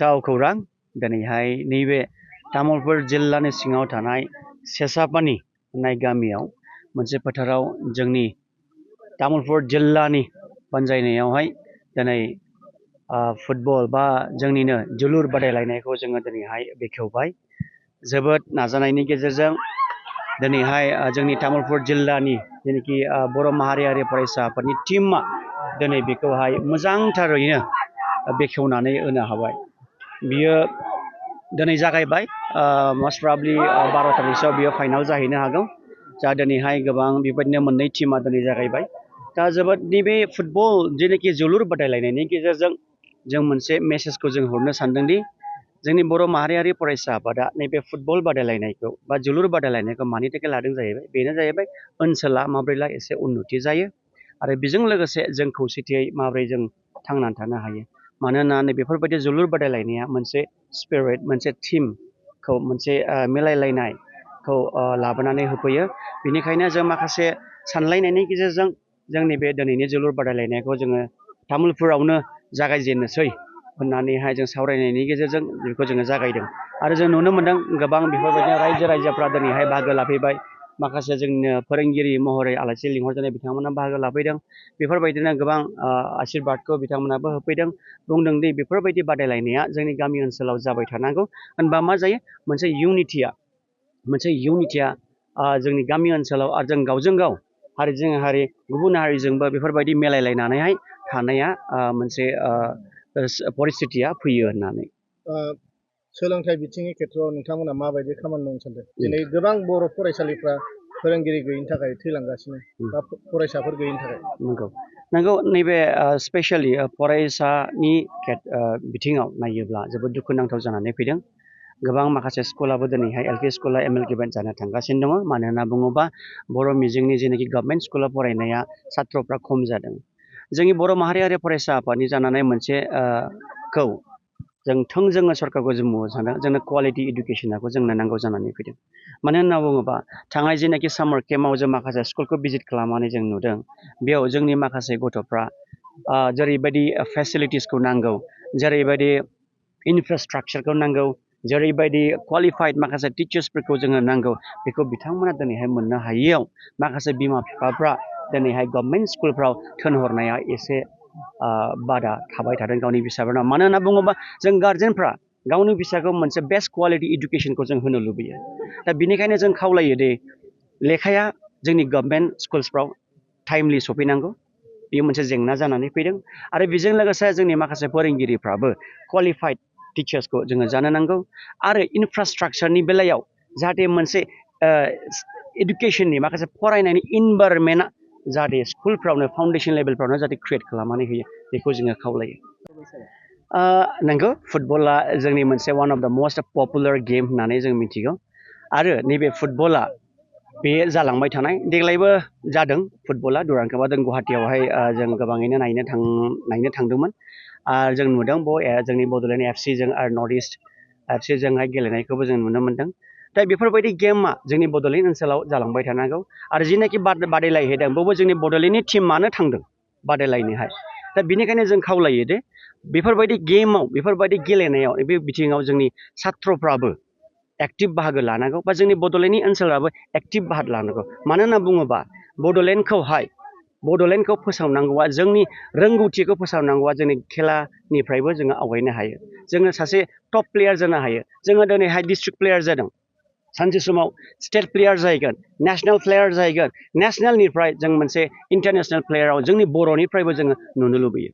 गोजोनथाव खौरां दिनैहाय नैबे तामुलपुर जिल्लानि सिङाव थानाय सेसापानि होननाय गामियाव मोनसे फोथाराव जोंनि तामुलपुर जिल्लानि बानजायनायावहाय दिनै फुटबल बा जोंनिनो जोलुर बादायलायनायखौ जोङो दिनैहाय बेखेवबाय। जोबोद नाजानायनि गेजेरजों दिनैहाय जोंनि तामुलपुर जिल्लानि जेनाखि बर' माहारियारि फरायसा आफादनि टीमा दिनै बेखौहाय मोजांथारैनो बेखेवनानै होनो हाबाय। बियो दिनै जागायबाय मस्ट प्रबाबली 12 तारिखसोआव बियो फाइनाल जाहैनो हागौ। जा दिनैहाय गोबां बेबायदिनो मोननै टीमा दिनै जागायबाय। दा जोबोद नैबे फुटबल जेनाखि जोलुर बादायलायनायनि गेजेरजों जों मोनसे मेसेजखौ जों हरनो सानदोंदि जोंनि बर' माहारियारि फरायसा आफादा नैबे फुटबल बादायलायनायखौ बा जोलुर बादायलायनायखौ मानि थाखाय लादों जाहैबाय बेनो जाहैबाय ओनसोला माब्रैला एसे उन्नति जायो आरो बेजों लोगोसे जों खौसेथियै माब्रै जों थांनानै थानो हायो। मानोना बेफोरबायदि जोलुर बादायलायनाया मोनसे स्पिरिट मोनसे टीमखौ मोनसे मिलायलायनायखौ लाबोनानै होफैयो। बेनिखायनो जों माखासे सानलायनायनि गेजेरजों जोंनि बे दिनैनि जोलुर बादायलायनायखौ जोङो तामुलपुरावनो जागायजेननोसै होननानैहाय जों सावरायनायनि गेजेरजों बेखौ जोङो जागायदों। आरो जों नुनो मोनदों गोबां बेफोरबायदिनो रायजोफ्रा दिनैहाय बाहागो लाफैबाय। माखासे जोंनो फोरोंगिरि महरै आलासि लिंहरजानाय बिथांमोना बाहागो लाफैदों। बेफोरबायदिनो गोबां आशीर्बादखौ बिथांमोनाबो होफैदों। बुंदों दि बेफोरबायदि बादायलायनाया जोंनि गामि ओनसोलाव जाबाय थानांगौ। होनबा मा जायो मोनसे इउनिटिया जोंनि गामि ओनसोलाव आरो जों गावजों गाव हारिजों हारि गुबुन हारिजोंबो बेफोरबायदि मिलायलायनानैहाय थानाया मोनसे परिस्थितिया फैयो होननानै। सोलोंथाइ बिथिंनि खेथ्रआव नोंथांमोना माबायदि खामानि मावनो सानदों? दिनै गोबां बर' फरायसालिफ्रा फोरोंगिरि गैयिनि थाखाय थैलांगासिनो बा फरायसाफोर गैयिनि थाखाय। नंगौ नैबे स्पेसियलि फरायसानि बिथिङाव नायोब्ला जोबोद दुखुनांथाव जानानै फैदों। गोबां माखासे स्कुलाबो दिनैहाय एल पि स्कुला एमेलकेबेट जानो थांगासिनो दङ। मानो होनना बुङोबा बर' मिजिंनि जेनाखि गभर्नमेन्ट स्कुलाव फरायनाया सात्रफ्रा खम जादों। जोंनि बर' माहारियारि फरायसा आफादनि जानानै मोनसे खौ जों थोंजोङै सरकारखौ जों बुंनो सानदों जोंनो कुवालिटि इडुकेसनखौ जोंनो नांगौ जानानै फैदों। मानो होनना बुङोबा थांनाय जेनाखि सामार केम्पआव जों माखासे स्कुलखौ भिजिट खालामनानै जों नुदों। बेयाव जोंनि माखासे गथ'फ्रा जेरैबायदि फेसिलिटिसखौ नांगौ, जेरैबायदि इनफ्रास्ट्राक्चारखौ नांगौ, जेरैबायदि क्वालिफाइड माखासे टिचार्सफोरखौ जोङो नांगौ, बेखौ बिथांमोना दिनैहाय मोननो हायैयाव माखासे बिमा बिफाफ्रा दिनैहाय गभर्नमेन्ट स्कुलफ्राव थिनहरनाया एसे बादा थाबाय थादों गावनि फिसाफोरनाव। मानो होनना बुङोबा जों गार्जेनफ्रा गावनि फिसाखौ मोनसे बेस्ट क्वालिटि इडुकेसनखौ जों होनो लुबैयो। दा बेनिखायनो जों खावलायो दि लेखाया जोंनि गभर्नमेन्ट स्कुल्सफ्राव टाइमलि सफैनांगौ। बेयो मोनसे जेंना जानानै फैदों। आरो बेजों लोगोसे जोंनि माखासे फोरोंगिरिफ्राबो क्वालिफाइड टिचार्सखौ जोङो जानो नांगौ। आरो इनफ्रास्ट्राक्चारनि बेलायाव जाहाथे मोनसे इडुकेसननि माखासे फरायनायनि इनभाइरनमेन्टआ जाहाथे स्कुलफ्रावनो फाउन्डेसन लेभेलफ्रावनो जाहाथे क्रियेट खालामनानै होयो बेखौ जोङो खावलायो। नंगौ फुटबला जोंनि मोनसे वान अफ द मस्ट पपुलार गेम होननानै जों मिथिगौ। आरो नैबे फुटबला बे जालांबाय थानाय देग्लायबो जादों फुटबला दुरान्ड कापआ जों गुवाहाटियावहाय जों गोबाङैनो नायनो थांदोंमोन। जों नुदों जोंनि बड'लेण्ड एफसिजों आरो नर्थ इस्ट एफसिजोंहाय गेलेनायखौबो जों नुनो मोनदों। दा बेफोरबायदि गेमा जोंनि बड'लेण्ड ओनसोलाव जालांबाय थानांगौ। आरो जिनाखि बादायलायहैदों बेवबो जोंनि बड'लेण्डनि टीमानो थांदों बादायलायनोहाय। दा बेनिखायनो जों खावलायो दे बेफोरबायदि गेमाव बेफोरबायदि गेलेनायाव बे बिथिङाव जोंनि सात्रफ्राबो एक्टिभ बाहागो लानांगौ बा जोंनि बड'लेण्डनि ओनसोलाबो एक्टिभ बाहागो लानांगौ। मानो होनना बुङोबा बड'लेण्डखौ फोसावनांगौआ जोंनि रोंगौथिखौ फोसावनांगौआ जोंनि खेलानिफ्रायबो जोङो आवगायनो हायो। जोङो सासे टप प्लेयार जानो हायो। जोङो दिनैहाय डिस्ट्रिक्ट प्लेयार जादों, सानसे समाव स्टेट प्लेयार जाहैगोन, नेसनेल प्लेयार जाहैगोन, नेसनेलनिफ्राय जों मोनसे इन्टारनेसनेल प्लेयाराव जोंनि बर'निफ्रायबो जोङो नुनो लुबैयो।